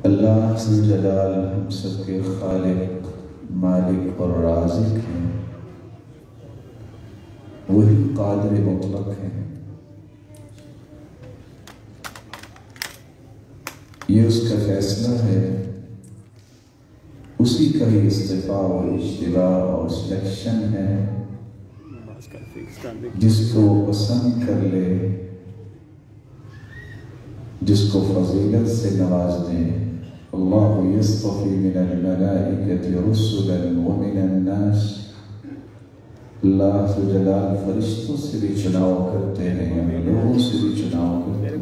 اللہ ذو جلال ہم سب کے خالق، مالک اور رازق ہیں، وہی قادر مطلق ہیں۔ یہ اس کا فیصلہ ہے، اسی کا ہی استفاء اور اجتباء اور سلیکشن ہے۔ جس کو پسند کر لے، جس کو فضیلت سے نواز دے۔ اللہ یصطفی من الملائکۃ رسلا ومن الناس، اللہ ذو جلال فرشتوں سے بھی چناؤ کرتے ہیں، لوگوں سے بھی چناؤ کرتے ہیں۔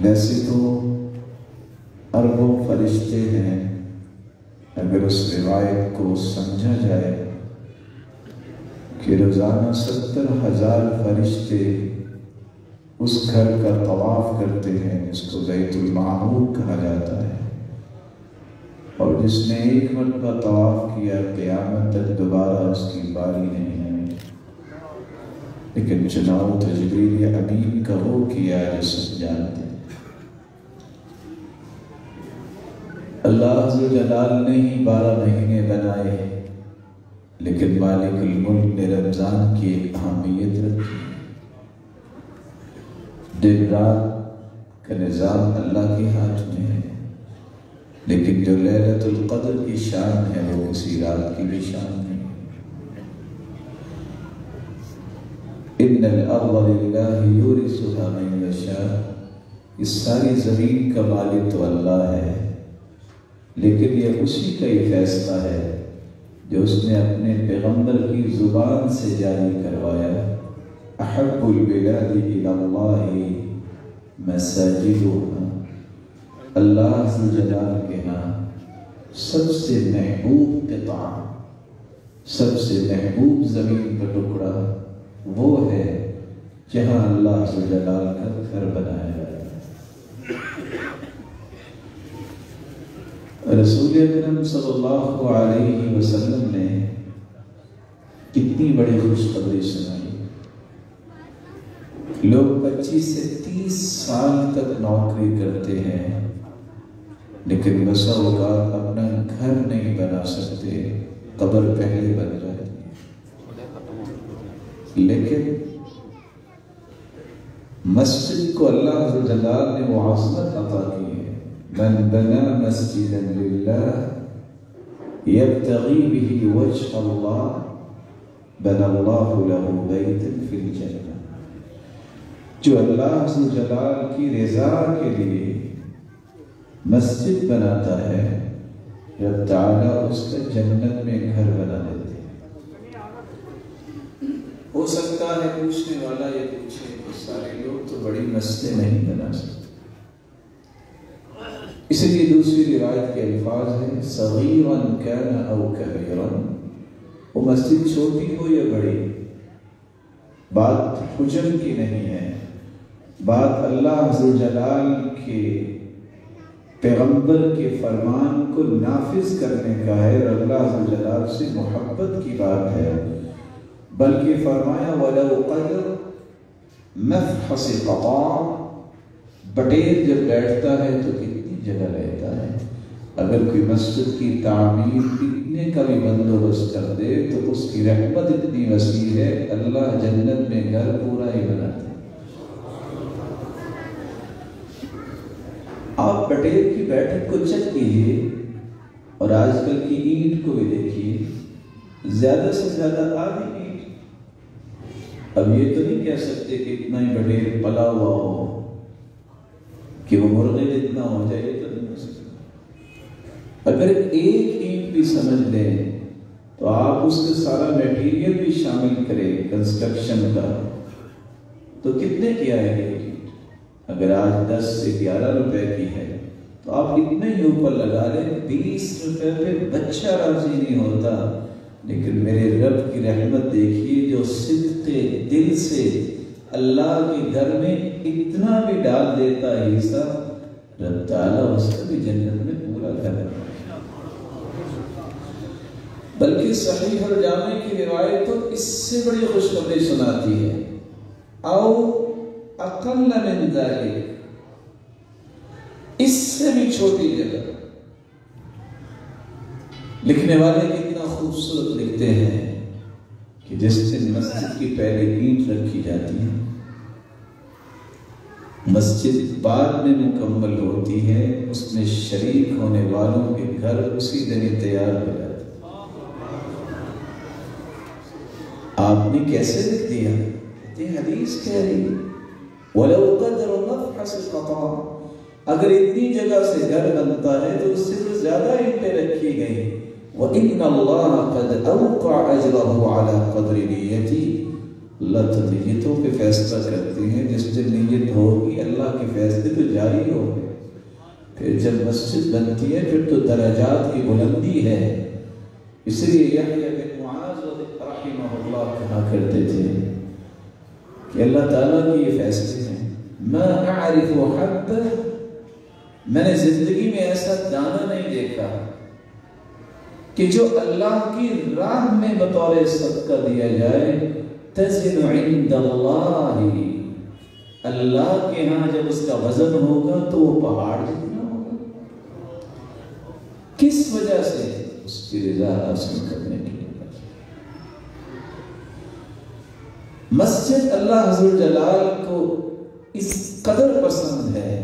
ویسے تو اربوں فرشتے ہیں، اگر اس روایت کو سمجھا جائے کہ روزانہ 70,000 فرشتے اس گھر کا طواف کرتے ہیں جس کو بیت المعمور کہا جاتا ہے، اور جس نے ایک مرتبہ طواف کیا قیامت تک دوبارہ اس کی باری نہیں ہے۔ لیکن چناؤ جبریل امین کا وہ کیا جو سب جانتے ہیں۔ اللہ ذو جلال نے ہی 12 مہینے بنائے، لیکن مالک الملک نے رمضان کی ایک اہمیت رکھی۔ دن رات کا نظام اللہ کے ہاتھ میں ہے، لیکن جو لیلۃ القدر کی شان ہے وہ کسی رات کی بھی شان نہیں۔ ان الارض للہ یورثها من یشاء، اس ساری زمین کا مالک تو اللہ ہے، لیکن یہ اسی کا ہی فیصلہ ہے جو اس نے اپنے پیغمبر کی زبان سے جاری کروایا۔ احب البلاد الی اللہ مساجدها، اللہ ذو جلال کے ہاں سب سے محبوب قطعہ، سب سے محبوب زمین کا ٹکڑا وہ ہے جہاں اللہ ذو جلال کا گھر بنایا جاتا ہے۔ رسول اکرم صلی اللہ علیہ وسلم نے کتنی بڑی خوشخبری سنائی۔ لوگ 25 سے 30 سال تک نوکری کرتے ہیں، لیکن بسا اوقات اپنا گھر نہیں بنا سکتے، قبر پہلے بن جاتی ہے۔ لیکن مسجد کو اللہ ذو جلال نے وہ عظمت عطا کی ہے، من بنا مسجدا للہ یبتغی بہ وجہ اللہ بنى اللہ له بیتا فی الجنہ، جو اللہ ذو جلال کی رضا کے لیے مسجد بناتا ہے، رب تعالیٰ اس کا جنت میں گھر بنا دیتے ہیں۔ ہو سکتا ہے پوچھنے والا یہ پوچھے کہ سارے لوگ تو بڑی مسجدیں نہیں بنا سکتے، اس لیے دوسری روایت کے الفاظ ہیں صغیرا کان او کبیرا، وہ مسجد چھوٹی ہو یا بڑی، بات حجم کی نہیں ہے، بات اللہ ذو جلال کے پیغمبر کے فرمان کو نافذ کرنے کا ہے، اور اللہ ذو جلال سے محبت کی بات ہے۔ بلکہ فرمایا وَلَوْ قَدْرَ مَفْحَصِ قَطَعَ، بٹیر جب بیٹھتا ہے تو کتنی جگہ لیتا ہے، اگر کوئی مسجد کی تعمیر اتنے کا بھی بندوبست کر دے تو اس کی رحمت اتنی وسیع ہے، اللہ جنت میں گھر پورا ہی بناتے ہیں۔ آپ بٹیر کی بیٹھک کو چیک کیجئے اور آج کل کی اینٹ کو بھی دیکھیے، زیادہ سے زیادہ آدھی اینٹ۔ اب یہ تو نہیں کہہ سکتے کہ اتنا ہی بٹیر پلا ہوا ہو کہ وہ مرغے جتنا ہو جائے، یہ تو نہیں ہو سکتا۔ اگر ایک اینٹ بھی سمجھ لیں تو آپ اس کے سارا میٹیریل بھی شامل کریں کنسٹرکشن کا، تو کتنے کی آئے گی اینٹ؟ اگر آج 10 سے 11 روپے کی ہے تو آپ اتنے ہی اوپر لگا لیں، 20 روپے پہ بچہ راضی نہیں ہوتا۔ لیکن میرے رب کی رحمت دیکھیے، جو صدق دل سے اللہ کے گھر میں اتنا بھی ڈال دیتا ہے حصہ، رب تعالیٰ اس کا بھی جنت میں پورا گھر بناتا ہے۔ بلکہ صحیح اور جامع کی روایت تو اس سے بڑی خوشخبری سناتی ہے، او اقل من ذلك، اس سے بھی چھوٹی جگہ لکھنے والے کتنا خوبصورت لکھتے ہیں کہ جس دن مسجد کی پہلے اینٹ رکھی جاتی ہے، مسجد بعد میں مکمل ہوتی ہے، اس میں شریک ہونے والوں کے گھر اسی دن ہی تیار ہو جاتے ہیں۔ آپ نے کیسے لکھ دیا؟ یہ حدیث کہہ رہی ہے وَلَوْ قَدْرُ مَفْحَصِ قَطَعَ، اگر اتنی جگہ سے گھر بنتا ہے تو اس سے تو زیادہ اینٹیں رکھی گئی۔ وَإِنَّ اللَّهَ قَدْ أَوْقَعَ أَجْرَهُ عَلَى قَدْرِ نِيَّتِهِ، اللہ تو نیتوں پہ فیصلہ کرتے ہیں، جس دن نیت ہوگی اللہ کے فیصلے تو جاری ہو گئے۔ پھر جب مسجد بنتی ہے پھر تو درجات کی بلندی ہے، اس لیے یحییٰ بن معاذ رحمہ اللہ کہا کرتے تھے کہ اللہ تعالیٰ کی یہ فیصلے ہیں، ما اعرف حب، میں نے زندگی میں ایسا دانہ نہیں دیکھا کہ جو اللہ کی راہ میں بطور صدقہ دیا جائے، تزن عند اللہ، اللہ کے ہاں جب اس کا وزن ہوگا تو وہ پہاڑ جتنا ہوگا۔ کس وجہ سے؟ اس کی رضا حاصل کرنے کے لیے۔ مسجد اللہ عز و جلال کو اس قدر پسند ہے،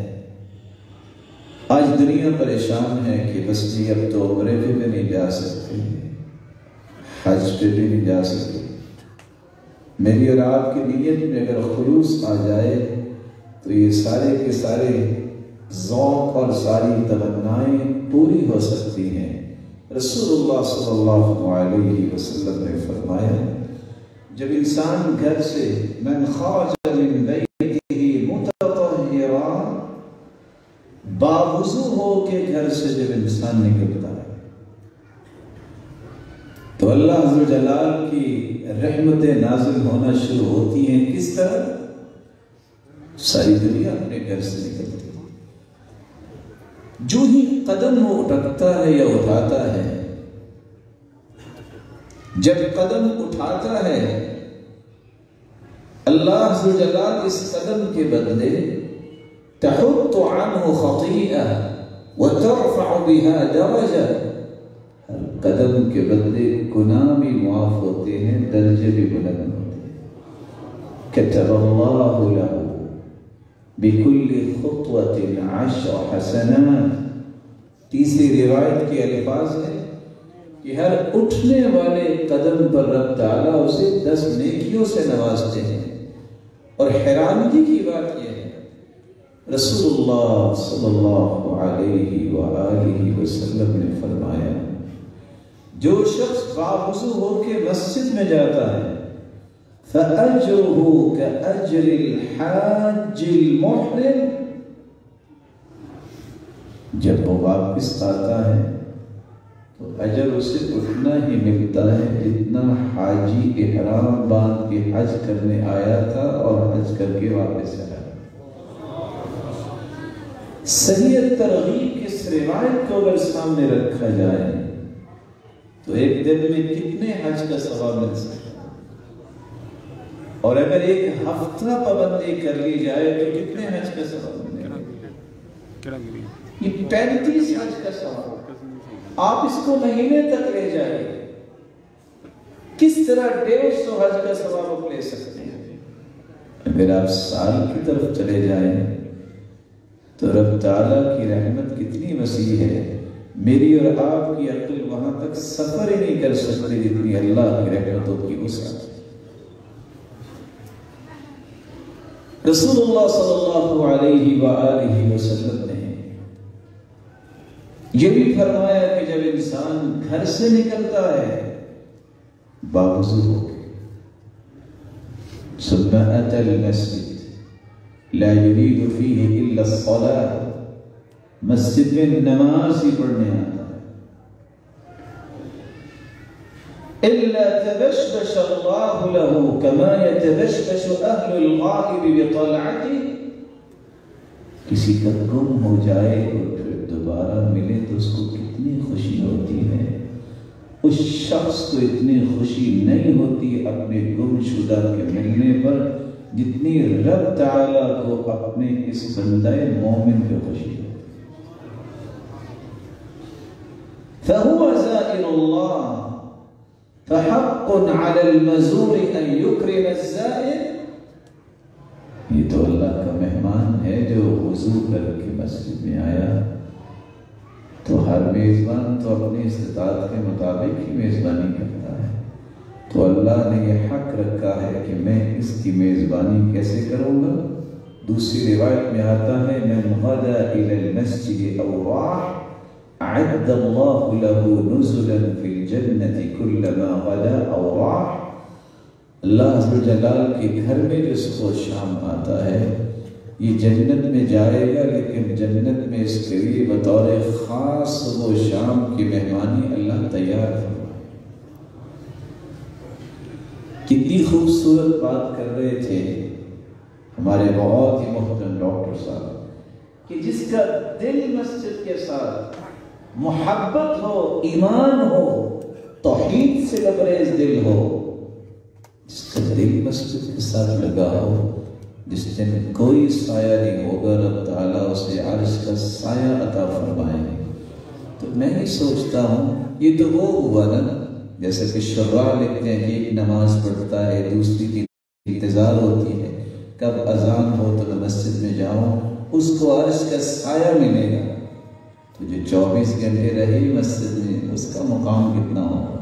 آج دنیا پریشان ہے کہ بس جی اب تو عمرے پہ بھی نہیں جا سکتے، حج پہ بھی نہیں جا سکتے۔ میری اور آپ کی نیت میں اگر خلوص آ جائے تو یہ سارے کے سارے ذوق اور ساری تمنائیں پوری ہو سکتی ہیں۔ رسول اللہ صلی اللہ علیہ وسلم نے فرمایا، جب انسان گھر سے من خرج من بیتہ متطہرا، باوضو ہو کے گھر سے جب انسان نکلتا ہے تو اللہ عز و جلال کی رحمتیں نازل ہونا شروع ہوتی ہیں۔ کس طرح؟ ساری دنیا اپنے گھر سے نکلتی ہے، جو ہی قدم وہ اٹھتا ہے یا اٹھاتا ہے، جب قدم اٹھاتا ہے اللہ عز و جلال اس قدم کے بدلے تحط عنہ خطیئہ وترفع بها درجہ، ہر قدم کے بدلے گناہ بھی معاف ہوتے ہیں، درجے بھی بلند ہوتے ہیں۔ کتب اللہ له بكل خطوة 10 حسنات، تیسری روایت کے الفاظ ہیں کہ ہر اٹھنے والے قدم پر رب تعالیٰ اسے 10 نیکیوں سے نوازتے ہیں۔ اور حیرانگی کی بات یہ ہے، رسول اللہ صلی اللہ علیہ وآلہ وسلم نے فرمایا، جو شخص باوضو ہو کے مسجد میں جاتا ہے فَأَجْرُهُ كَأَجْرِ الْحَاجِّ الْمُحْرِمِ، جب وہ واپس آتا ہے تو اجر اسے اتنا ہی ملتا ہے جتنا حاجی احرام باندھ کے حج کرنے آیا تھا اور حج کر کے واپس آیا۔ صحیح ترغیب کی اس روایت کو اگر سامنے رکھا جائے تو ایک دن میں کتنے حج کا ثواب مل سکتا ہے، اور اگر ایک ہفتہ پابندی کر لی جائے تو کتنے حج کا ثواب ملے گا؟ یہ 35 حج کا ثواب۔ آپ اس کو مہینے تک لے جائیں، کس طرح 150 حج کا ثواب لے سکتے ہیں؟ اگر آپ سال کی طرف چلے جائیں تو رب تعالیٰ کی رحمت کتنی وسیع ہے، میری اور آپ کی عقل وہاں تک سفر ہی نہیں کر سکتی جتنی اللہ کی رحمتوں کی وسعت۔ رسول اللہ صلی اللہ علیہ وآلہ وسلم نے یہ بھی فرمایا کہ جب انسان گھر سے نکلتا ہے باوضو ہو کے ثم أتى المسجد لا يريد فيه إلا الصلاة، مسجد میں نماز ہی پڑھنے آتا ہے، إلا تبشبش الله له كما يتبشبش أهل الغائب بطلعته، کسی کا گم ہو جائے اور پھر دوبارہ ملے تو اس کو کتنی خوشی ہوتی ہے، اس شخص کو اتنی خوشی نہیں ہوتی اپنے گم شدہ کے ملنے پر جتنی رب تعالیٰ کو اپنے اس بندہ مومن پہ خوشی ہوتی ہے۔ فهو زائر الله فحق على المزور ان يكرم الزائر. یہ تو اللہ کا مہمان ہے جو وضو کر کے مسجد میں آیا، تو ہر میزبان تو اپنی استطاعت کے مطابق ہی میزبانی کرتا ہے، تو اللہ نے یہ حق رکھا ہے کہ میں اس کی میزبانی کیسے کروں گا. دوسری روایت میں آتا ہے من غدا الى المسجد او راح اعد اللہ له نزلا فی الجنة كلما غدا او راح. اللہ عز و جلال کے گھر میں جو صبح و شام آتا ہے یہ جنت میں جائے گا، لیکن جنت میں اس کے لیے بطور خاص صبح و شام کی مہمانی اللہ تیار ہے. کتنی خوبصورت بات کر رہے تھے ہمارے بہت ہی محترم ڈاکٹر صاحب کہ جس کا دل مسجد کے ساتھ محبت ہو، ایمان ہو، توحید سے لبریز دل ہو، جس کا دل مسجد کے ساتھ لگا ہو، جس دن کوئی سایہ نہیں ہوگا رب تعالیٰ اسے عرش کا سایہ عطا فرمائے. تو میں ہی سوچتا ہوں یہ تو وہ ہوا نا جیسے کہ شراح لکھتے ہیں کہ ایک نماز پڑھتا ہے، دوسری کی انتظار ہوتی ہے کب اذان ہو تو میں مسجد میں جاؤں، اس کو عرش کا سایہ ملے گا. تو جو 24 گھنٹے رہے مسجد میں اس کا مقام کتنا ہوگا،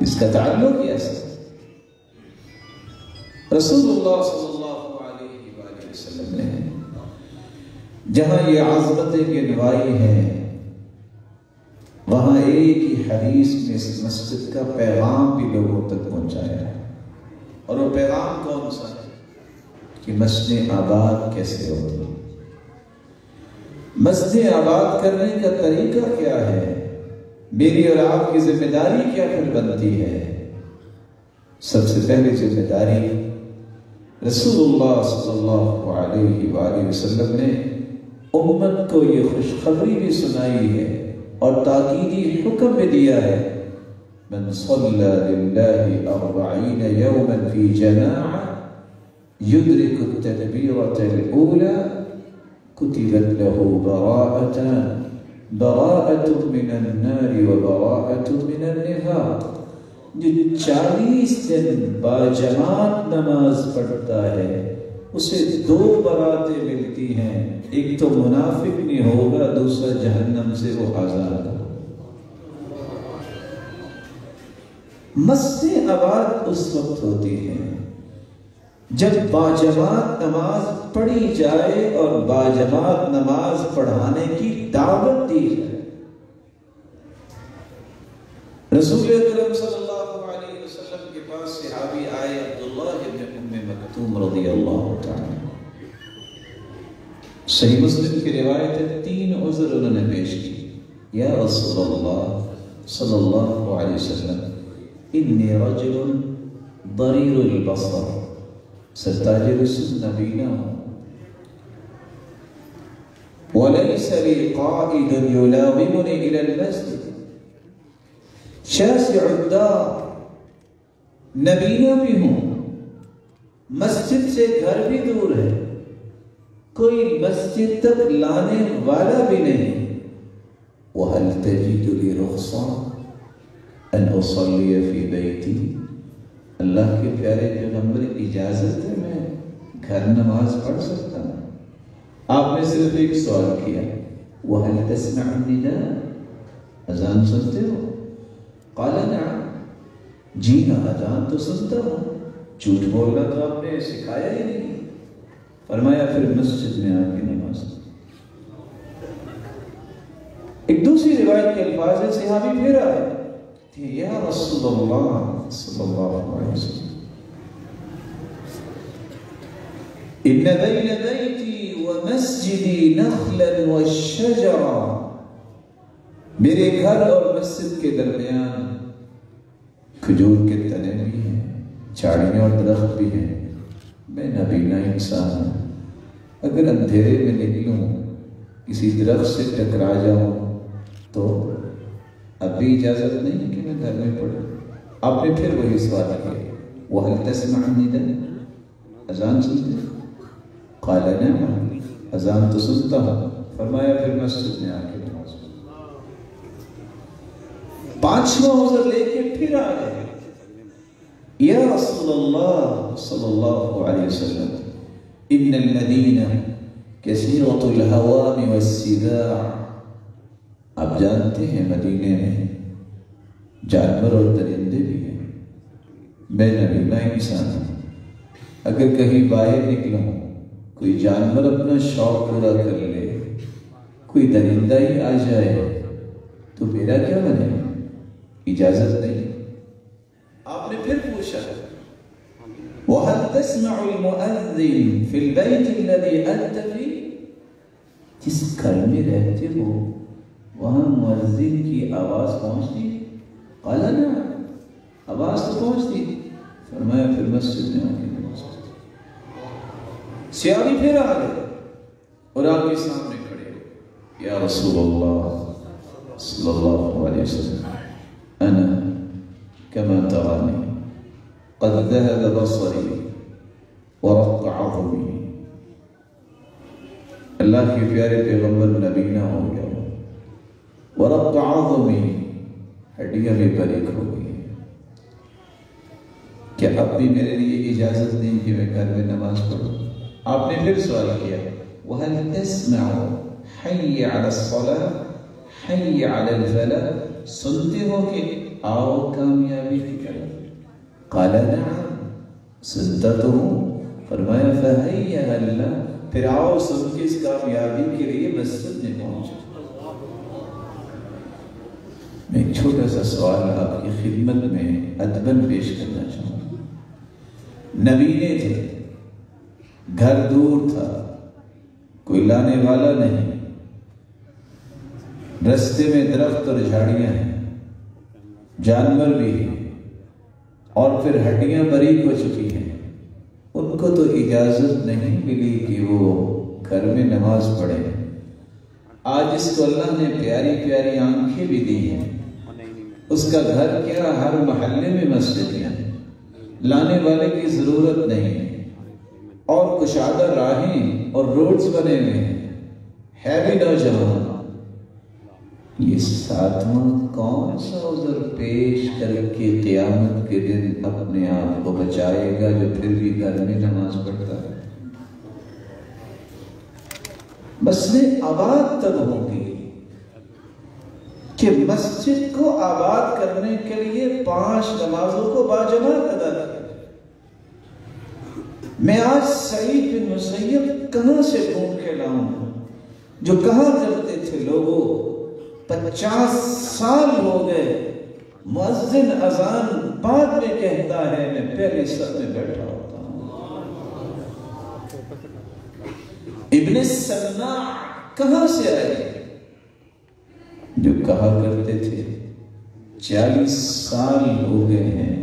اس کا تعلق کیسا. رسول اللہ صلی اللہ علیہ وآلہ وسلم نے جہاں یہ عظمتیں گنوائی ہیں وہاں ایک ہی حدیث میں اس مسجد کا پیغام بھی لوگوں تک پہنچایا ہے. اور وہ پیغام کون سا ہے کہ مسجد آباد کیسے ہوتی ہے، مسجد آباد کرنے کا طریقہ کیا ہے، میری اور آپ کی ذمہ داری کیا پھر بنتی ہے. سب سے پہلے ذمہ داری رسول اللہ صلی اللہ علیہ وآلہ وسلم نے امت کو یہ خوشخبری بھی سنائی ہے اور تاکیدی حکم بھی دیا ہے من صلی للہ 40 یوما فی جماعہ یدرک التکبیرۃ الاولی کتبت له براءتان براءۃ من النار وبراءۃ من النفاق. جو 40 دن باجماعت نماز پڑھتا ہے اسے 2 براتیں ملتی ہیں، ایک تو منافق نہیں ہوگا، دوسرا جہنم سے وہ آزاد ہوگا. مسجد آباد اس وقت ہوتی ہے جب باجماعت نماز پڑھی جائے اور باجماعت نماز پڑھانے کی دعوت دی جائے. رسول اکرم صلی اللہ علیہ وسلم کے پاس صحابی آئے عبداللہ ابن ام مکتوم رضی اللہ تعالی. صحیح مسلم کی روایت ہے 3 عذر انہوں نے پیش کی. یا رسول اللہ صلی اللہ علیہ وسلم انی رجل ضریر البصر، سرتاج رسول نبینا ہوں، ولیس لی قائد یلاومنی الی المسجد شاسع الدار، نبینا بھی ہوں، مسجد سے گھر بھی دور ہے، کوئی مسجد تک لانے والا بھی نہیں. وَهَلْ تَجِدُ لِي رُخْصَةً أَنْ أُصَلِّيَ فِي بَيْتِي. اللہ کے پیارے پیغمبر اجازت ہے میں گھر نماز پڑھ سکتا ہوں. آپ نے صرف ایک سوال کیا وَهَلْ تَسْمَعُ النِّدَاءَ، اذان سنتے ہو؟ قال نعم، جی ہاں اذان تو سنتا ہوں. جھوٹ بولنا تو آپ نے سکھایا ہی نہیں. فرمایا پھر مسجد میں آ کے نماز. ایک دوسری روایت کے الفاظ ہے صحابی پھر آئے کہ یا رسول اللہ صلی اللہ علیہ وسلم ان بین بیتی ومسجدی نخلا والشجرا، میرے گھر اور مسجد کے درمیان کھجور کے تنے بھی ہیں، جھاڑیاں اور درخت بھی ہیں. میں نبینا انسان ہوں، اگر اندھیرے میں نکلوں کسی درخت سے ٹکرا جاؤں تو اب بھی اجازت نہیں کہ میں گھر میں پڑھوں. آپ نے پھر وہی سوال کیا وَهَلْ تَسْمَعُ النِّدَاءَ، اذان سنتے؟ قال نعم، اذان تو سنتا ہوں. فرمایا پھر مسجد میں آ کے نماز. 5واں عذر لے کے پھر آ گئے، یا رسول اللہ صلی اللہ علیہ وسلم ان الذین کثیرۃ الہوام والسباع، آپ جانتے ہیں مدینے میں جانور اور درندے بھی ہیں، میں نبی میں انسان ہوں، اگر کہیں باہر نکلوں کوئی جانور اپنا شوق پورا کر لے، کوئی درندہ ہی آ جائے تو میرا کیا بنے؟ اجازت نہیں۔ آپ نے پھر پوچھا وَهَلْ تَسْمَعُ الْمُؤَذِّنِ فِي الْبَيْتِ الَّذِي أَنْتَ فِيهِ، جس گھر میں رہتے ہو وہاں مؤذن کی آواز پہنچتی؟ قال نعم، آواز تو پہنچتی۔ فرمایا پھر مسجد میں آ کے نماز پڑھو۔ سیاحی پھر آ گئے اور آپ کے سامنے کھڑے ہو، یا رسول اللہ صلی اللہ علیہ وسلم انا كما تراني قد ذهب بصري ورق عظمي، اللہ کے پیارے پیغمبر نبینا ہو گیا، ورق عظمي ہڈیاں بھی باریک ہو گئی، کیا اب بھی میرے لیے اجازت نہیں کہ میں گھر میں نماز پڑھوں؟ آپ نے پھر سوال کیا وَهَلْ تَسْمَعُ حَيَّ عَلَى الصَّلَاةِ حَيَّ عَلَى الْفَلَاحِ، سنتے ہو کہ آؤ کامیابی کی طرف؟ قال نعم، سنتا تو ہوں۔ فرمایا فَهَيَّ هَلَّا، پھر آؤ سن کے اس کامیابی کے لیے مسجد میں پہنچو۔ میں ایک چھوٹا سا سوال آپ کی خدمت میں ادباً پیش کرنا چاہوں گا۔ نبینے تھے، گھر دور تھا، کوئی لانے والا نہیں، رستے میں درخت اور جھاڑیاں ہیں، جانور بھی ہیں، اور پھر ہڈیاں باریک ہو چکی ہیں، ان کو تو اجازت نہیں ملی کہ وہ گھر میں نماز پڑھیں۔ آج اس کو اللہ نے پیاری پیاری آنکھیں بھی دی ہیں، اس کا گھر کیا ہر محلے میں مسجد ہیں، لانے والے کی ضرورت نہیں ہے، اور کشادہ راہیں اور روڈز بنے ہوئے ہیں، ہے بھی نوجوان۔ یہ 7واں کون سا عذر پیش کر کے قیامت کے دن اپنے آپ کو بچائے گا جو پھر بھی گھر میں نماز پڑھتا ہے؟ مسجد آباد تب ہوگی کہ مسجد کو آباد کرنے کے لیے 5 نمازوں کو باجماعت ادا کیا۔ میں آج سعید بن مسیب کہاں سے ڈھونڈ کے لاؤں جو کہا کرتے تھے لوگوں 50 سال ہو گئے، مؤذن اذان بعد میں کہتا ہے، میں پہلے صف میں بیٹھا ہوتا ہوں۔ ابن سماع کہاں سے آئے جو کہا کرتے تھے 40 سال ہو گئے ہیں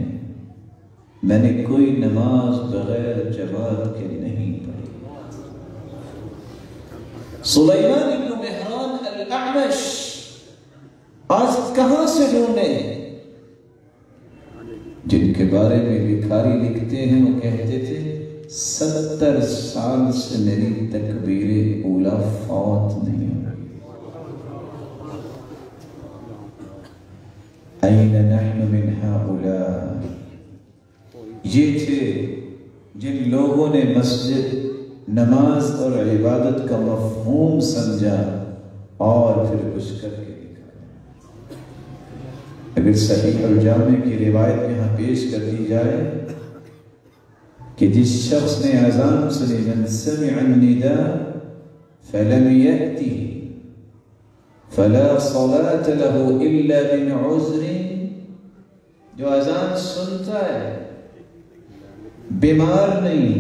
میں نے کوئی نماز بغیر جماعت کے نہیں پڑھی۔ سلیمان بن مہران الاعمش آج کہاں سے ڈھونڈے؟ جن کے بارے میں بھکاری لکھتے ہیں وہ کہتے تھے 70 سال سے میری تکبیر اولا فوت نہیں ہوئی۔ این نحن من هؤلاء، یہ تھے جن لوگوں نے مسجد نماز اور عبادت کا مفہوم سمجھا اور پھر کچھ کر کے دکھایا۔ اگر صحیح الجامع کی روایت یہاں پیش کر دی جائے کہ جس شخص نے اذان سنی من سمع النداء فلم یأتی فلا صلاة له الا من عذر، جو اذان سنتا ہے بیمار نہیں،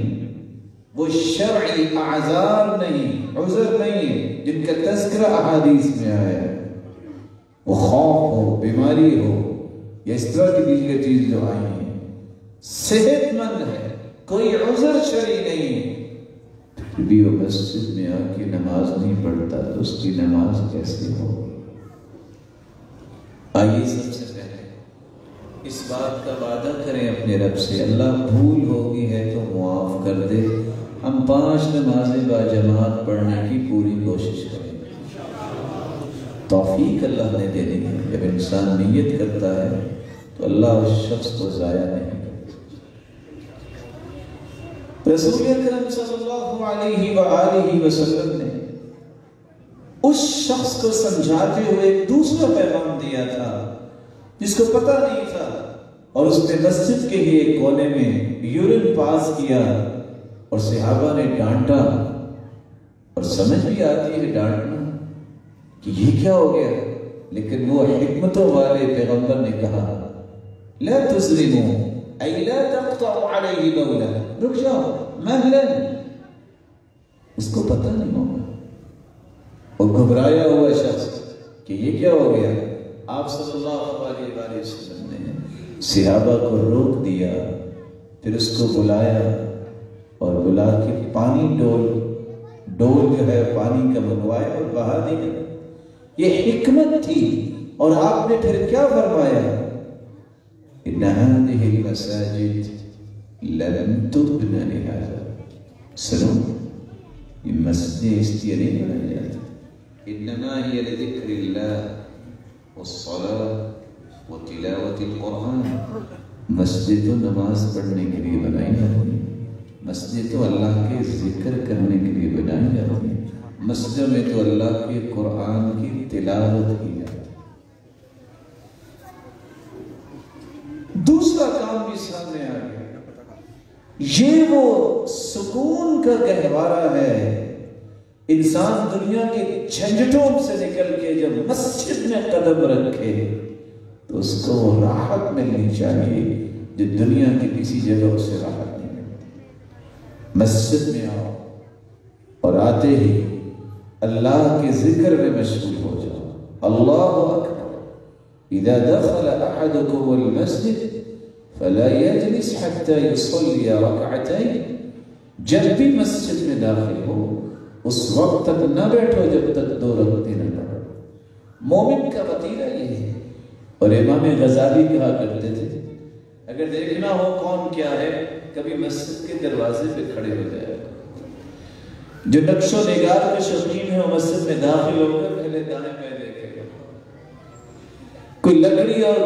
وہ شرعی اعذار نہیں، عذر نہیں ہے جن کا تذکرہ احادیث میں آیا ہے، وہ خوف ہو، بیماری ہو یا اس طرح کی دیگر چیز جو آئی ہیں، صحت مند ہے، کوئی عذر شرعی نہیں ہے، پھر بھی وہ مسجد میں آ کے نماز نہیں پڑھتا تو اس کی نماز کیسے ہو؟ آئیے سب سے پہلے اس بات کا وعدہ کریں اپنے رب سے، اللہ بھول ہوگی ہے تو معاف کر دے، ہم 5 نمازیں باجماعت پڑھنے کی پوری کوشش کریں۔ توفیق اللہ نے دینی ہے. جب انسان نیت کرتا ہے تو اللہ اس شخص کو ضائع نہیں کرتا. رسول اکرم صلی اللہ علیہ وآلہ وسلم نے اس شخص کو سمجھاتے ہوئے ایک دوسرا پیغام دیا تھا جس کو پتہ نہیں تھا، اور اس نے مسجد کے ہی ایک کونے میں یورین پاس کیا اور صحابہ نے ڈانٹا. اور سمجھ بھی آتی ہے ڈانٹنا کہ یہ کیا ہو گیا، لیکن وہ حکمتوں والے پیغمبر نے کہا لا تظلموا ای لا تقطعوا علیہ مولا، رک جاؤ مہلا. اس کو پتہ نہیں ہوگا، اور گھبرایا ہوا شخص کہ یہ کیا ہو گیا. آپ صلی اللہ علیہ وآلہ وسلم نے صحابہ کو روک دیا، پھر اس کو بلایا اور بلا کے پانی ڈول جو ہے پانی کا منگوایا اور بہا دیا. یہ حکمت تھی. اور آپ نے پھر کیا فرمایا، ان هذه المساجد لم تبن لهذا. سنو، یہ مسجدیں اس لیے نہیں بنائی جاتی، انما هي لذکر اللہ والصلاة وتلاوة القرآن. مسجد تو نماز پڑھنے کے لیے بنائی جاتی، مسجد تو اللہ کے ذکر کرنے کے لیے بنائی جاتی، مسجد میں تو اللہ کے قرآن کی تلاوت کی جاتی. دوسرا کام بھی سامنے آ گیا، یہ وہ سکون کا گہوارہ ہے. انسان دنیا کے جھنجھٹوں سے نکل کے جب مسجد میں قدم رکھے تو اس کو راحت ملنی چاہیے جو دنیا کی کسی جگہ سے راحت نہیں ملتی. مسجد میں آؤ اور آتے ہی اللہ کے ذکر میں مشغول ہو جاؤ. اللہ اکبر. اذا دخل احدكم المسجد فلا يجلس حتى يصلي ركعتين. جب بھی مسجد میں داخل ہو اس وقت تک نہ بیٹھو جب تک 2 رکعتیں نہ پڑھو. مومن کا وتیرہ یہ ہے. اور امام غزالی کہا کرتے تھے اگر دیکھنا ہو کون کیا ہے، کبھی مسجد کے دروازے پہ کھڑے ہو جائے. جو نقش و نگار کا شوقین ہے وہ مسجد میں داخل ہو کر پہلے دائیں بائیں دیکھے گا. کوئی لکڑی اور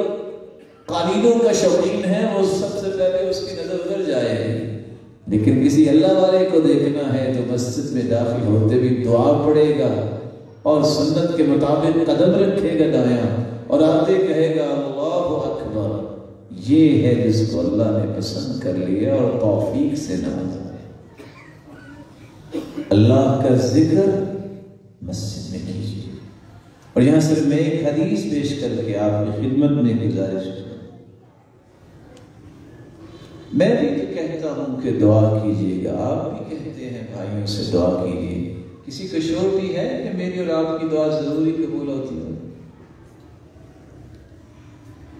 قالینوں کا شوقین ہے وہ سب سے پہلے اس کی نظر ادھر جائے. لیکن کسی اللہ والے کو دیکھنا ہے تو مسجد میں داخل ہوتے بھی دعا پڑھے گا اور سنت کے مطابق قدم رکھے گا دایاں اور آتے کہے گا اللہ اکبر. یہ ہے جس کو اللہ نے پسند کر لیا اور توفیق سے نوازا. اللہ کا ذکر مسجد میں کیجیے. اور یہاں صرف میں ایک حدیث پیش کر کے آپ کی خدمت میں گزارش کروں. میں بھی تو کہتا ہوں کہ دعا کیجیے گا، آپ بھی کہتے ہیں بھائیوں سے دعا کیجیے. کسی کو شور بھی ہے کہ میری اور آپ کی دعا ضروری قبول ہوتی ہے،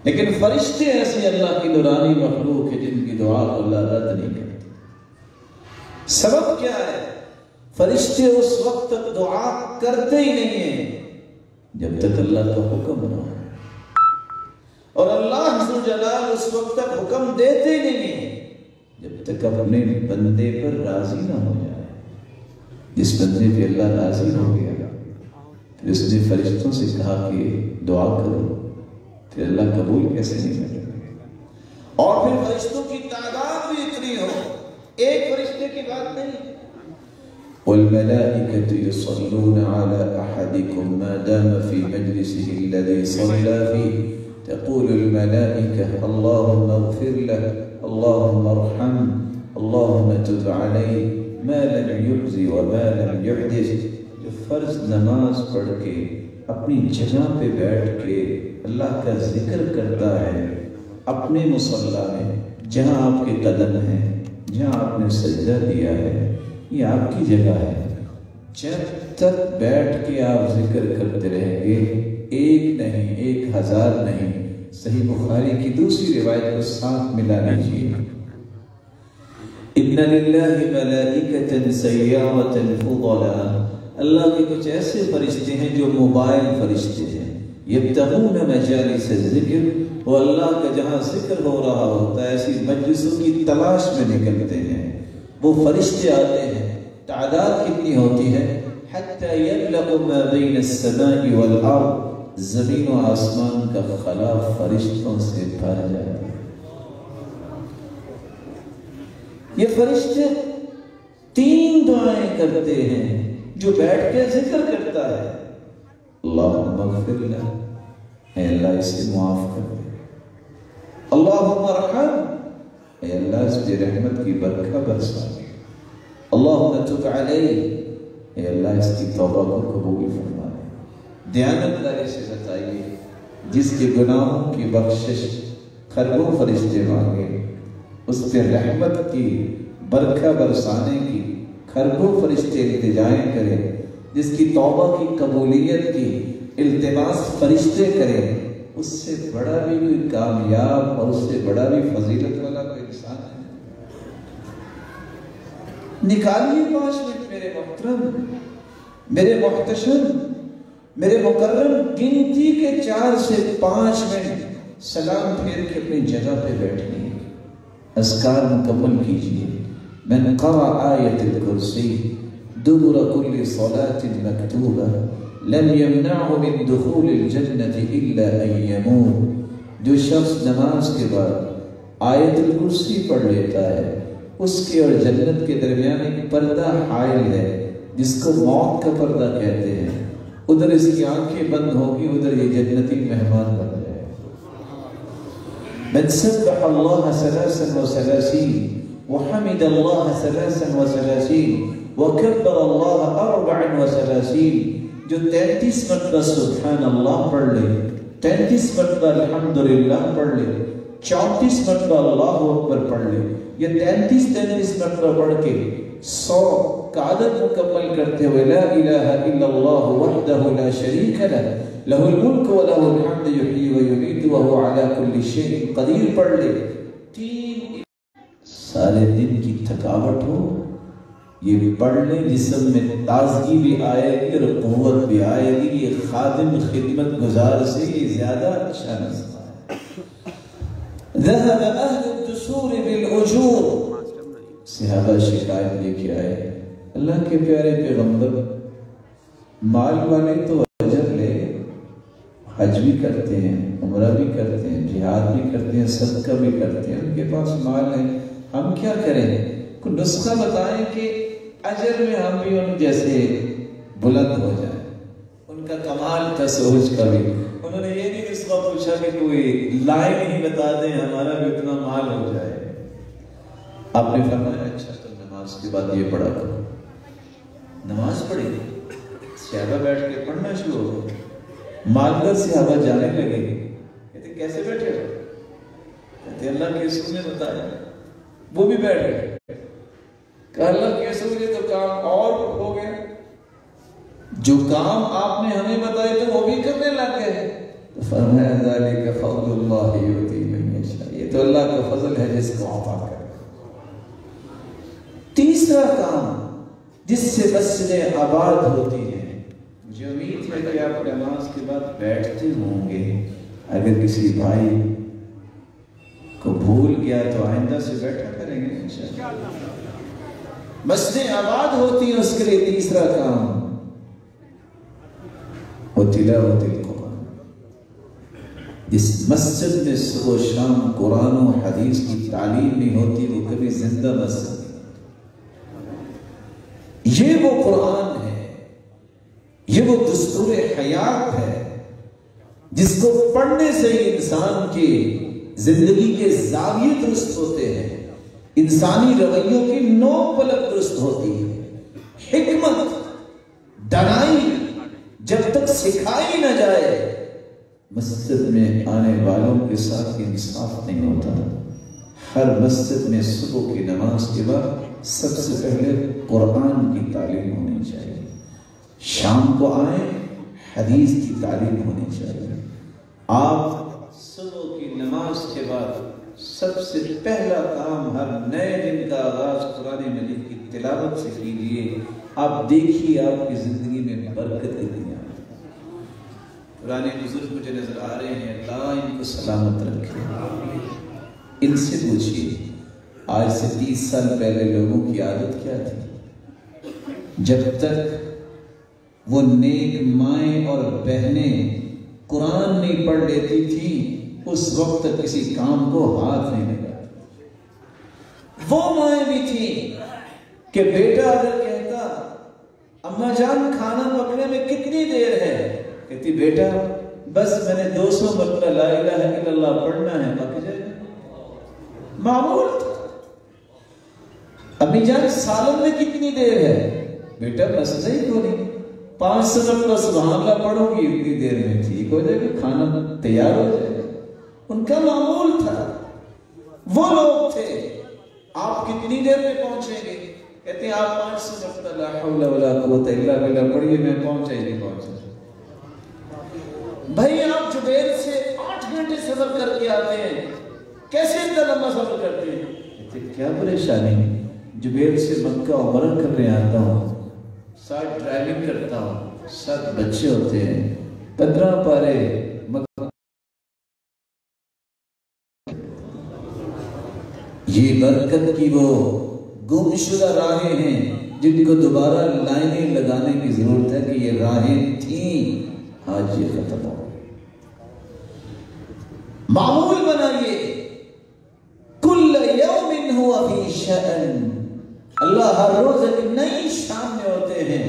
لیکن فرشتے ایسے اللہ کی نورانی مخلوق ہے جن کی دعا کو اللہ رد نہیں کرتا. سبب کیا ہے؟ فرشتے اس وقت تک دعا کرتے ہی نہیں ہیں جب تک اللہ کا حکم نہ ہو، اور اللہ عز و جلال اس وقت تک حکم دیتے ہی نہیں ہیں جب تک اپنے بندے پر راضی نہ ہو جائے. جس بندے پہ اللہ راضی ہو گیا پھر اس نے فرشتوں سے کہا کہ دعا کرو، پھر اللہ قبول کیسے نہیں کرے گا؟ اور پھر فرشتوں کی تعداد بھی اتنی ہو، ایک فرشتے کی بات نہیں. والملائكة يصلون على أحدكم ما دام في مجلسه الذي صلى فيه تقول الملائكة اللهم اغفر له اللهم ارحمه اللهم تب عليه ما لم يخزي وما لم يحدث. جو فرض نماز پڑھ کے اپنی جگہ پہ بیٹھ کے اللہ کا ذکر کرتا ہے اپنے مصلی میں جہاں آپ کے قدم ہیں، جہاں آپ نے سجدہ دیا ہے، یہ آپ کی جگہ ہے. جب تک بیٹھ کے آپ ذکر کرتے رہیں گے، ایک نہیں 1000 نہیں، صحیح بخاری کی دوسری روایت کو ساتھ ملا لیجیے. ان للہ ملائکۃ سیارۃ فضلاء. اللہ کے کچھ ایسے فرشتے ہیں جو موبائل فرشتے ہیں. یبتغون مجالس الذکر، وہ اللہ کا جہاں ذکر ہو رہا ہوتا ہے ایسی مجلسوں کی تلاش میں نکلتے ہیں. وہ فرشتے آتے ہیں. تعداد کتنی ہوتی ہے حتی یبلغ ما بین السماء والارض، زمین و آسمان کا خلا فرشتوں سے بھر جائے۔ یہ فرشتے 3 دعائیں کرتے ہیں جو بیٹھ کے ذکر کرتا ہے۔ اللہم اغفر لہ، اے اللہ اسے معاف کر دے۔ اللہم ارحم، اے اللہ اس پہ رحمت کی برکہ برسا دے۔ اللہم تب علیہ، اے اللہ اس کی توبہ کو قبول فرما دے۔ دیانتداری سے بتائیے، جس کے گناہوں کی بخشش خربوں فرشتے مانگے، اس پہ رحمت کی برکہ برسانے کی خربوں فرشتے التجائیں کرے، جس کی توبہ کی قبولیت کی التماس فرشتے کرے، اس سے بڑا بھی کوئی کامیاب اور اس سے بڑا بھی فضیلت والا کوئی انسان ہے؟ نکالیے 5 منٹ میرے محترم، میرے محتشم، میرے مکرم، گنتی کے 4 سے 5 منٹ سلام پھیر کے اپنی جگہ پہ بیٹھنے، اذکار مکمل کیجئے۔ من قرأ آیت الکرسی دبر کل صلاة مکتوبہ لم يمنعه من دخول الجنة الا ان يموت۔ جو شخص نماز کے بعد آیت الکرسی پڑھ لیتا ہے، اس کے اور جنت کے درمیان ایک پردہ حائل ہے جس کو موت کا پردہ کہتے ہیں۔ ادھر اس کی آنکھیں بند ہوگی، ادھر یہ جنتی مہمان بن جائے۔ من سبح اللہ 33 وحمد اللہ 33 وکبر اللہ 34، جو 33 مرتبہ سبحان اللہ پڑھ لے، 33 مرتبہ الحمدللہ پڑھ لے، 34 مرتبہ اللہ اکبر پڑھ لے، یا 33 مرتبہ پڑھ کے 100 کا عدد مکمل کرتے ہوئے لا الہ الا اللہ وحدہ لا شریک لہ لہ الملک و لہ الحمد یحیی و یمیت وہو علی کل شیء قدیر پڑھ لے، 3 سارے دن کی تھکاوٹ ہو، یہ پڑھ لیں، جسم میں تازگی بھی آئے گی اور قوت بھی آئے گی۔ یہ خادم خدمت گزار سے یہ زیادہ اچھا نسخہ ہے۔ ذهب اہل الدثور بالاجور، صحابہ شکایت لے کے آئے، اللہ کے پیارے پیغمبر، مال والے تو اجر لے، حج بھی کرتے ہیں، عمرہ بھی کرتے ہیں، جہاد بھی کرتے ہیں، صدقہ بھی کرتے ہیں، ان کے پاس مال ہے، ہم کیا کریں؟ کوئی نسخہ بتائیں کہ اجر میں ہم بھی ان جیسے بلند ہو جائیں، ان کا کمال تھا سوچ کا بھی۔ انہوں نے یہ نہیں نسخہ پوچھا کہ کوئی لائن ہی بتا دیں ہمارا بھی اتنا مال ہو جائے۔ آپ نے فرمایا اچھا تو نماز کے بعد یہ پڑھا کرو۔ نماز پڑھی، صحابہ بیٹھ کے پڑھنا شروع ہو، مالدار صحابہ جانے لگے، کہتے کیسے بیٹھے ہو؟ کہتے اللہ کے رسول نے بتایا، وہ بھی بیٹھ گئے، کہ اللہ کے رسول نے تو کام اور ہو گئے، جو کام آپ نے ہمیں بتائے تو وہ بھی کرنے لگ گئے۔ تو فرمایا ذالک فضل اللہ یؤتی من یشاء، یہ تو اللہ کا فضل ہے جس کو عطا کرے۔ تیسرا کام جس سے مسجدیں آباد ہوتی ہیں، مجھے امید ہے کہ آپ نماز کے بعد بیٹھتے ہوں گے، اگر کسی بھائی کو بھول گیا تو آئندہ سے بیٹھا کریں گے انشاءاللہ۔ مسجدیں آباد ہوتی ہیں، اس کے لیے تیسرا کام تلاوت القرآن۔ جس مسجد میں صبح و شام قرآن و حدیث کی تعلیم نہیں ہوتی وہ کبھی زندہ مسجد نہیں۔ یہ وہ قرآن ہے، یہ وہ دستور حیات ہے جس کو پڑھنے سے ہی انسان کی زندگی کے زاویے درست ہوتے ہیں، انسانی رویوں کی نوک پلک درست ہوتی ہے۔ حکمت، دانائی جب تک سکھائی نہ جائے، مسجد میں آنے والوں کے ساتھ انصاف نہیں ہوتا۔ ہر مسجد میں صبح کی نماز کے بعد سب سے پہلے قرآن کی تعلیم ہونی چاہیے، شام کو آئیں حدیث کی تعلیم ہونی چاہیے۔ آپ صبح کی نماز کے بعد سب سے پہلا کام ہر نئے دن کا آغاز قرآن مجید کی تلاوت سے کیجیے۔ آپ دیکھیے آپ کی زندگی میں برکت کتنی آئے۔ پرانے بزرگ مجھے نظر آ رہے ہیں، اللہ ان کو سلامت رکھے۔ ان سے پوچھیے آج سے 30 سال پہلے لوگوں کی عادت کیا تھی؟ جب تک وہ نیک مائیں اور بہنیں قرآن نہیں پڑھ لیتی تھی اس وقت کسی کام کو ہاتھ نہیں لگاتی۔ وہ مائیں بھی تھیں کہ بیٹا اگر کہتا اماں جان کھانا پکنے میں کتنی دیر ہے، کہتی بیٹا بس میں نے 200 مرتبہ لا الہ الا اللہ پڑھنا ہے، پک جائے گا۔ معمول تھا۔ امی جان سالن میں کتنی دیر ہے، بیٹا بس صحیح کو نہیں 500 مرتبہ سبحان اللہ پڑھو گی اتنی دیر میں ٹھیک ہو جائے گا، کھانا تیار ہو جائے گا۔ ان کا معمول تھا۔ وہ لوگ تھے آپ کتنی دیر میں پہنچیں گے، کہتے ہیں آپ 500 مرتبہ لا حول ولا قوت الا باللہ پڑھیے، میں پہنچا ہی نہیں پہنچا۔ بھائی آپ جبیل سے 8 گھنٹے سفر کر کے آتے ہیں، کیسے اتنا لمبا سفر کرتے ہیں؟ کہتے کیا پریشانی، جبیل سے مکہ عمرہ کرنے آتا ہوں، ساتھ ڈرائیونگ کرتا ہوں، 7 بچے ہوتے ہیں، 15 پارے مکہ۔ یہ برکت کی وہ گمشدہ راہیں ہیں جن کو دوبارہ لائنیں لگانے کی ضرورت ہے کہ یہ راہیں تھیں، آج یہ ختم ہو۔ معمول بنائیے کل یوم ہوا فی شأن، اللہ ہر روز ایک نئی شان میں ہوتے ہیں۔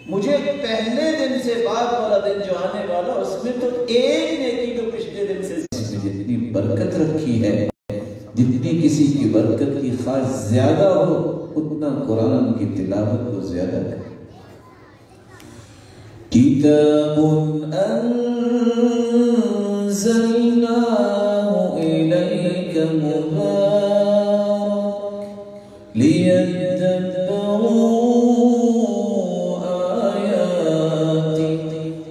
مجھے پہلے دن سے بعد والا دن جو آنے والا اس میں تو ایک نیکی تو پچھلے دن سے جتنی برکت رکھی ہے، جتنی کسی کی برکت کی خواہش زیادہ ہو اتنا قرآن کی تلاوت کو زیادہ ہے۔ کتاب انزلناہ الیک مبارک لیدبروا آیاتہ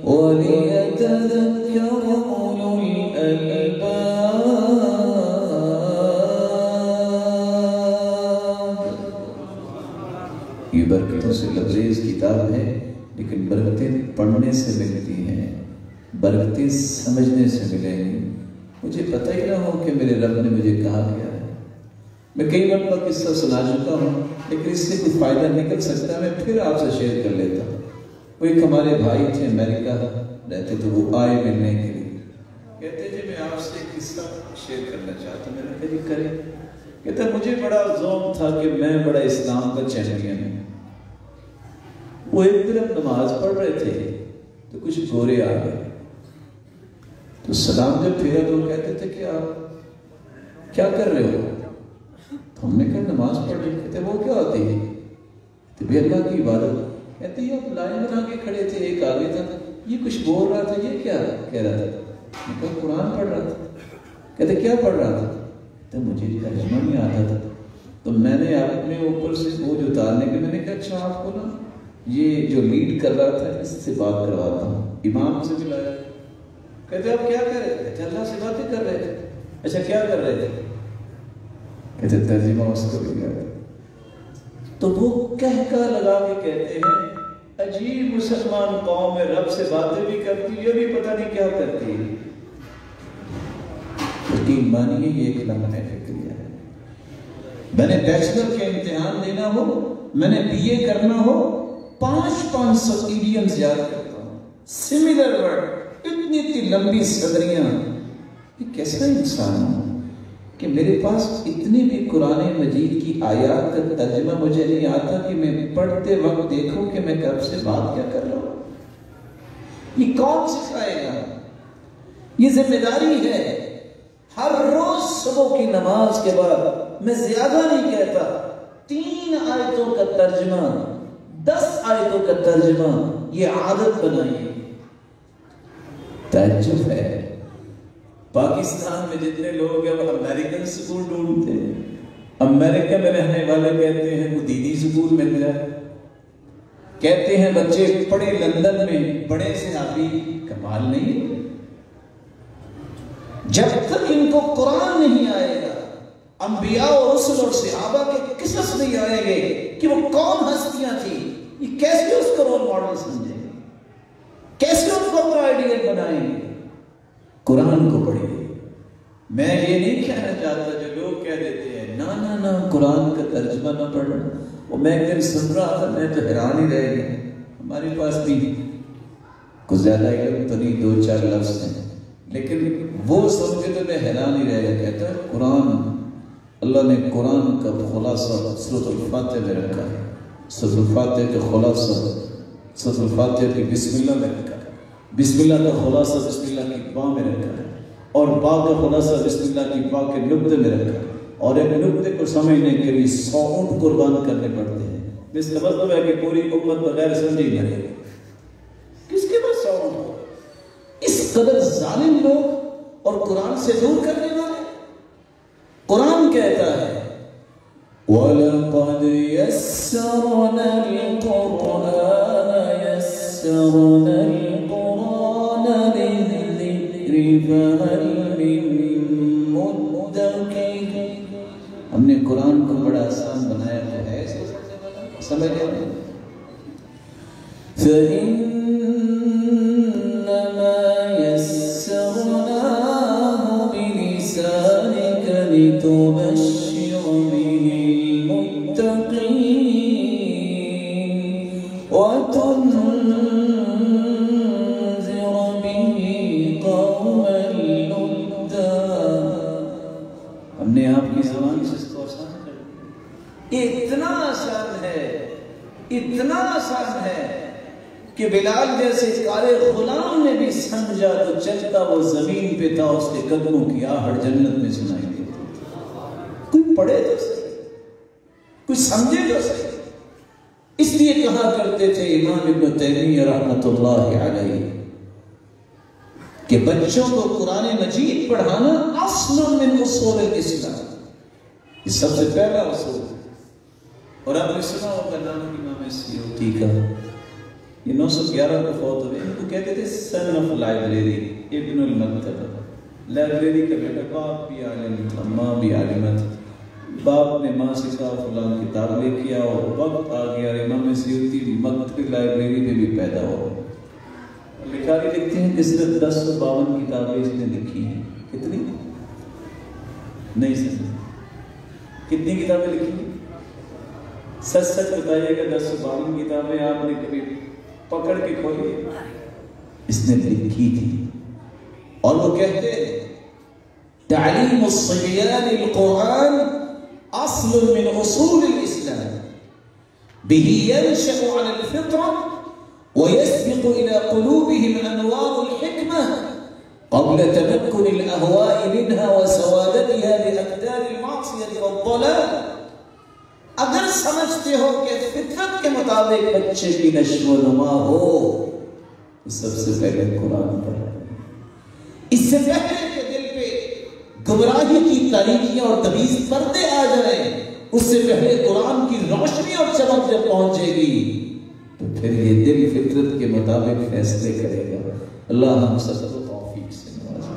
ولیتذکر اولو الالباب۔ یہ برکتوں سے لبریز کتاب ہے، لیکن برکتیں پڑھنے سے ملتی ہیں، برکتیں سمجھنے سے ملیں گی۔ مجھے پتہ ہی نہ ہو کہ میرے رب نے مجھے کہا کیا ہے۔ میں کئی مرتبہ قصہ سنا چکا ہوں، لیکن اس سے کچھ فائدہ نکل سکتا ہے، میں پھر آپ سے شیئر کر لیتا ہوں۔ وہ ایک ہمارے بھائی تھے، امریکہ رہتے تو وہ آئے ملنے کے لیے، کہتے جی میں آپ سے ایک قصہ شیئر کرنا چاہتا ہوں۔ میں نے کہا جی کریں۔ کہتا مجھے بڑا ذوق تھا کہ میں بڑا اسلام کا چیمپئن ہوں۔ وہ ایک طرف نماز پڑھ رہے تھے تو کچھ گورے آ گئے، تو سلام جب پھیرا تو کہتے تھے کہ آپ کیا کر رہے ہو؟ تو ہم نے کہا نماز پڑھ رہے۔ کہتے وہ کیا ہوتی ہے؟ تو بھی اللہ کی عبادت۔ کہتے یہ آپ لائن بنا کے کھڑے تھے، ایک آگے تھا، یہ کچھ بول رہا تھا، یہ کیا کہہ رہا تھا؟ میں کہا قرآن پڑھ رہا تھا۔ کہتے کیا پڑھ رہا تھا؟ تو مجھے ترجمہ نہیں آتا تھا، تو میں نے اپنے اوپر سے بوجھ اتارنے کے میں نے کہا اچھا آپ کو نا یہ جو لیڈ کر رہا تھا اس سے بات کرواتا ہوں، امام سے ملایا۔ کہتے آپ کیا کر رہے تھے؟ کہتے اللہ سے باتیں کر رہے تھے۔ اچھا کیا کر رہے تھے؟ کہتے ترجمہ اس کو بھی کیا۔ تو وہ کہکا لگا کے کہتے ہیں عجیب مسلمان قوم ہے، رب سے باتیں بھی کرتی، یہ بھی پتہ نہیں کیا کرتی۔ یقین مانیے یہ ایک لمحہ فکریہ ہے۔ میں نے بیچلر کے امتحان دینا ہو، میں نے بی اے کرنا ہو، 500 ایڈیمز یاد کرتا ہوں، سملر ورڈ، اتنی لمبی صدریاں۔ یہ کیسا انسان ہوں کہ میرے پاس اتنی بھی قرآن مجید کی آیات کا ترجمہ مجھے نہیں آتا کہ میں پڑھتے وقت دیکھوں کہ میں رب سے بات کیا کر رہا ہوں۔ یہ کون سکھائے گا؟ یہ ذمہ داری ہے۔ ہر روز صبح کی نماز کے بعد میں زیادہ نہیں کہتا 3 آیتوں کا ترجمہ، 10 آیتوں کا ترجمہ، یہ عادت بنائیے۔ تعجب ہے پاکستان میں جتنے لوگ ہیں وہ امریکن سکول ڈھونڈتے ہیں، امریکہ میں رہنے والے کہتے ہیں وہ دینی سکول مل جائے، کہتے ہیں بچے پڑھے لندن میں بڑے صحابی، کمال نہیں۔ جب تک ان کو قرآن نہیں آئے گا، انبیاء اور رسل اور صحابہ کے قصص نہیں آئیں گے کہ وہ کون ہستیاں تھیں، یہ کیسے اس کو رول ماڈل سمجھیں گے، کیسے اس کو اپنا آئیڈیل بنائیں گے؟ قرآن کو پڑھیں گے۔ میں یہ نہیں کہنا چاہتا جو لوگ کہہ دیتے ہیں نا قرآن کا ترجمہ نہ پڑھنا، وہ میں ایک دن سن رہا تھا، میں تو حیران ہی رہ گیا۔ ہمارے پاس بھی کچھ زیادہ علم تو نہیں، 2-4 لفظ ہیں، لیکن وہ سمجھے تو میں حیران ہی رہ گیا۔ کہتا ہے قرآن، اللہ نے قرآن کا خلاصہ سورۃ الفاتحہ میں رکھا ہے، سورۃ الفاتحہ کا خلاصہ سورۃ الفاتحہ کی بسم اللہ میں رکھا ہے، بسم اللہ کا خلاصہ بسم اللہ کی با میں رکھا ہے، اور با کا خلاصہ بسم اللہ کی با کے نقطے میں رکھا ہے، اور ایک نقطے کو سمجھنے کے لیے 100 اونٹ قربان کرنے پڑتے ہیں۔ اس کا مطلب ہے کہ پوری امت بغیر سمجھے ہی مرے گی۔ کس کے پاس 100 اونٹ؟ اس قدر ظالم لوگ اور قرآن سے دور کرنے والے۔ قرآن کہتا ہے وَلَقَدْ يَسَّرْنَا الْقُرْآنَ لِلذِّكْرِ فَهَلْ مِن مُّدَّكِرٍ۔ ہم نے قرآن کو بڑا آسان بنایا تو ہے سمجھ گئے؟ فَإِنَّمَا يَسَّرْنَاهُ بِلِسَانِكَ لِتُبَشِّرَ بِهِ الْمُتَّقِينَ وَتُنذِرَ بِهِ قَوْمًا لُدًّا۔ ہم نے آپ کی زبان سے اس کو آسان کر دیا۔ اتنا آسان ہے، اتنا آسان ہے کہ بلال جیسے کارے غلام نے بھی سمجھا تو چلتا وہ زمین پہ تھا، اس کے قدموں کی آہٹ جنت میں سنائی دیتی۔ کوئی پڑھے تو صحیح، کوئی سمجھے تو صحیح۔ اس لیے کہا کرتے تھے امام ابن تیمیہ رحمۃ اللہ علیہ کہ بچوں کو قرآن مجید پڑھانا اصل من اصول الاسلام، یہ سب سے پہلا اصول ہے۔ اور آپ نے سنا ہوگا نام امام سیوطی کا، یہ 911 کو فوت ہوئے، ان کو کہتے تھے سن آف لائبریری، ابن المکتبہ، لائبریری کا بیٹا۔ باپ بھی عالم تھا، ماں بھی عالمہ تھی۔ باپ نے ماں سے کہا فلان کتاب لے کے آؤ، وقت آ گیا امام سیوطی مکتبہ لائبریری میں بھی پیدا ہو۔ لکھاری لکھتے ہیں کہ صرف 1052 کتابیں اس نے لکھی ہیں۔ کتنی؟ نہیں سمجھ کتنی کتابیں لکھی ہیں؟ سچ سچ بتائیے گا 1052 کتابیں آپ نے کبھی پکڑ کے کھولی؟ اس نے لکھی تھی۔ اور وہ کہتے ہیں تعلیم الصبیان القرآن اصل من اصول الاسلام به ينشأ على الفطرة ويسبق إلى قلوبهم أنوار الحكمة قبل تمكن الأهواء منها وسوادتها بأقدار المعصية والضلال۔ اگر سمجھتے ہو کہ فطرت کے مطابق بچے کی نشو و نما ہو تو سب سے پہلے قرآن پڑھیں، اس سے پہلے کہ دل پہ گمراہی کی تاریکیاں اور تمیز پردے آ جائیں، اس سے پہلے قرآن کی روشنی اور چمک جب پہنچے گی تو پھر یہ دل فطرت کے مطابق فیصلے کرے گا۔ اللہ ہم سب کو توفیق سے نوازے۔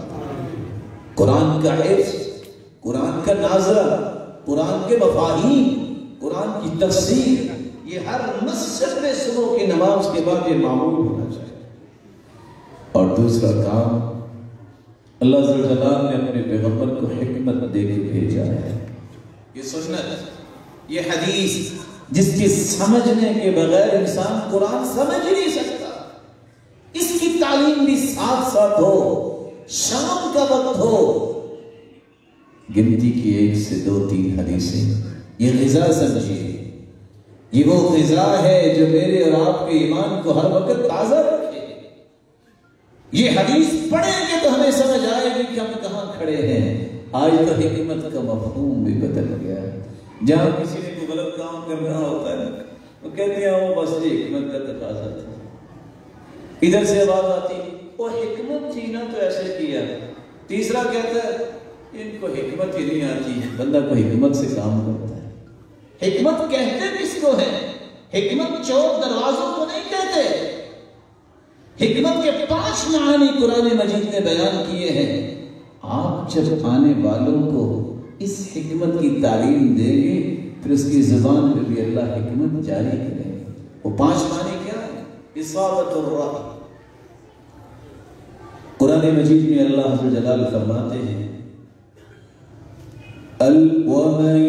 قرآن کا حفظ، قرآن کا ناظرہ، قرآن کے مفاہیم، قرآن کی تفسیر، یہ ہر مسجد میں صبح کی نماز کے بعد یہ معمول ہونا چاہیے۔ اور دوسرا کام، اللہ عز و جل نے اپنے پیغمبر کو حکمت دے کے بھیجا ہے۔ یہ سنت، یہ حدیث جس کی سمجھنے کے بغیر انسان قرآن سمجھ ہی نہیں سکتا، اس کی تعلیم بھی ساتھ ساتھ ہو، شام کا وقت ہو، گنتی کی 1 سے 2-3 حدیثیں، یہ غذا سمجھیے، یہ وہ غذا ہے جو میرے اور آپ کے ایمان کو ہر وقت تازہ رکھے۔ یہ حدیث پڑھیں گے تو ہمیں سمجھ آئے گی کہ ہم کہاں کھڑے ہیں۔ آج تو حکمت کا مفہوم بھی بدل گیا ہے۔ جہاں کسی نے کوئی غلط کام کرنا ہوتا ہے وہ کہتے ہیں وہ بس یہ حکمت کا تقاضا تھا۔ ادھر سے آواز آتی وہ حکمت تھی نا تو ایسے کیا۔ تیسرا کہتا ہے ان کو حکمت ہی نہیں آتی، بندہ کو حکمت سے کام کرتا ہے۔ حکمت کہتے کس کو ہے؟ حکمت چور دروازوں کو نہیں کہتے۔ حکمت کے 5 معانی قرآن مجید نے بیان کیے ہیں۔ آپ جب آنے والوں کو اس حکمت کی تعلیم دیں گے پھر اس کی زبان پہ بھی اللہ حکمت جاری کرے گا۔ وہ 5 معنی کیا ہے؟ اصابت الراہ۔ قرآن مجید میں اللہ عز و جلال فرماتے ہیں وَمَن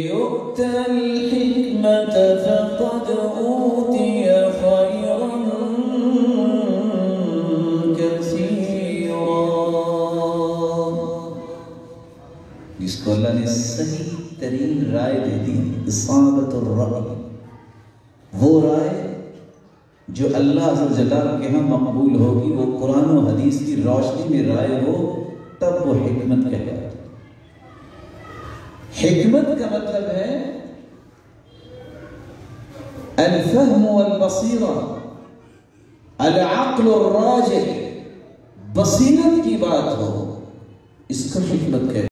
يُؤْتَ الْحِكْمَةَ فَقَدْ أُوتِيَ خَيْرًا جس کو اللہ نے صحیح ترین رائے دے دی، اصابت الرأی، وہ رائے جو اللہ عز و جل کے ہاں مقبول ہوگی، وہ قرآن و حدیث کی روشنی میں رائے ہو، تب وہ حکمت کہلاتی ہے۔ حکمت کا مطلب ہے الفہم والبصیرہ، العقل الراجح، بصیرت کی بات ہو، اس کو حکمت کہتے ہیں۔